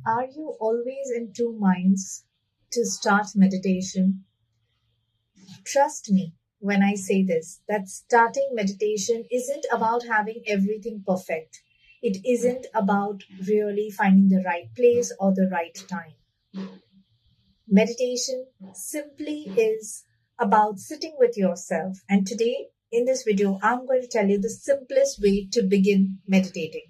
Are you always in two minds to start meditation? Trust me when I say this, that starting meditation isn't about having everything perfect. It isn't about really finding the right place or the right time. Meditation simply is about sitting with yourself. And today, in this video, I'm going to tell you the simplest way to begin meditating.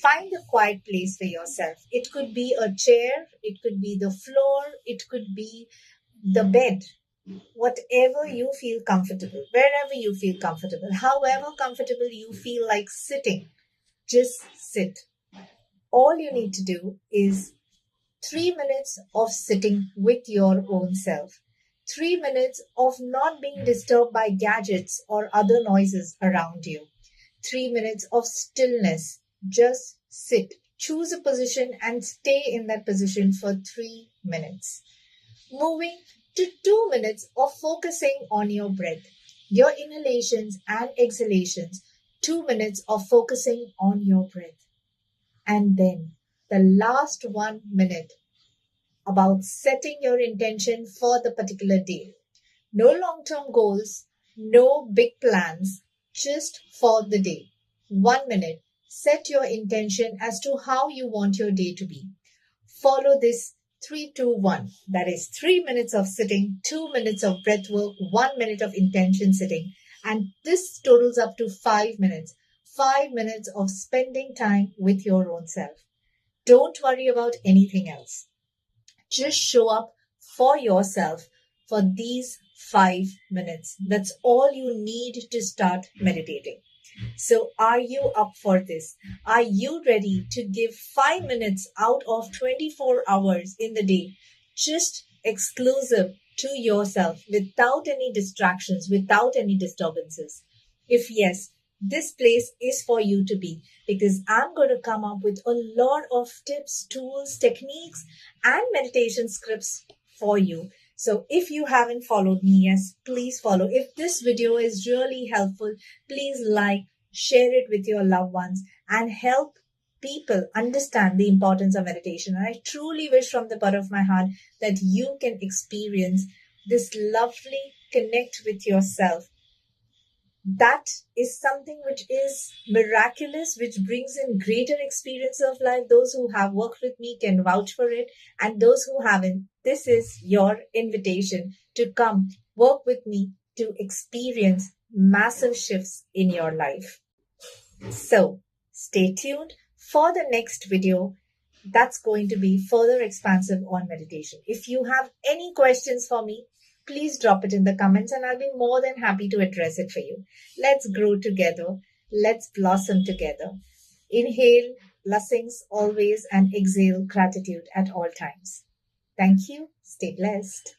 Find a quiet place for yourself. It could be a chair, it could be the floor, it could be the bed. Whatever you feel comfortable, wherever you feel comfortable, however comfortable you feel like sitting, just sit. All you need to do is 3 minutes of sitting with your own self. 3 minutes of not being disturbed by gadgets or other noises around you. 3 minutes of stillness. Just sit. Choose a position and stay in that position for 3 minutes. Moving to 2 minutes of focusing on your breath, your inhalations and exhalations. 2 minutes of focusing on your breath. And then the last 1 minute about setting your intention for the particular day. No long-term goals, no big plans, just for the day. 1 minute. Set your intention as to how you want your day to be. Follow this 3-2-1. That is 3 minutes of sitting, 2 minutes of breath work, 1 minute of intention sitting. And this totals up to 5 minutes. 5 minutes of spending time with your own self. Don't worry about anything else. Just show up for yourself for these 5 minutes. That's all you need to start meditating. So are you up for this? Are you ready to give 5 minutes out of 24 hours in the day, just exclusive to yourself, without any distractions, without any disturbances? If yes, this place is for you to be, because I'm going to come up with a lot of tips, tools, techniques, and meditation scripts for you. So if you haven't followed me, yes, please follow. If this video is really helpful, please like, share it with your loved ones, and help people understand the importance of meditation. And I truly wish from the bottom of my heart that you can experience this lovely connect with yourself. That is something which is miraculous, which brings in greater experience of life. Those who have worked with me can vouch for it, and those who haven't, this is your invitation to come work with me to experience massive shifts in your life. So stay tuned for the next video. That's going to be further expansive on meditation. If you have any questions for me, please drop it in the comments and I'll be more than happy to address it for you. Let's grow together. Let's blossom together. Inhale blessings always and exhale gratitude at all times. Thank you. Stay blessed.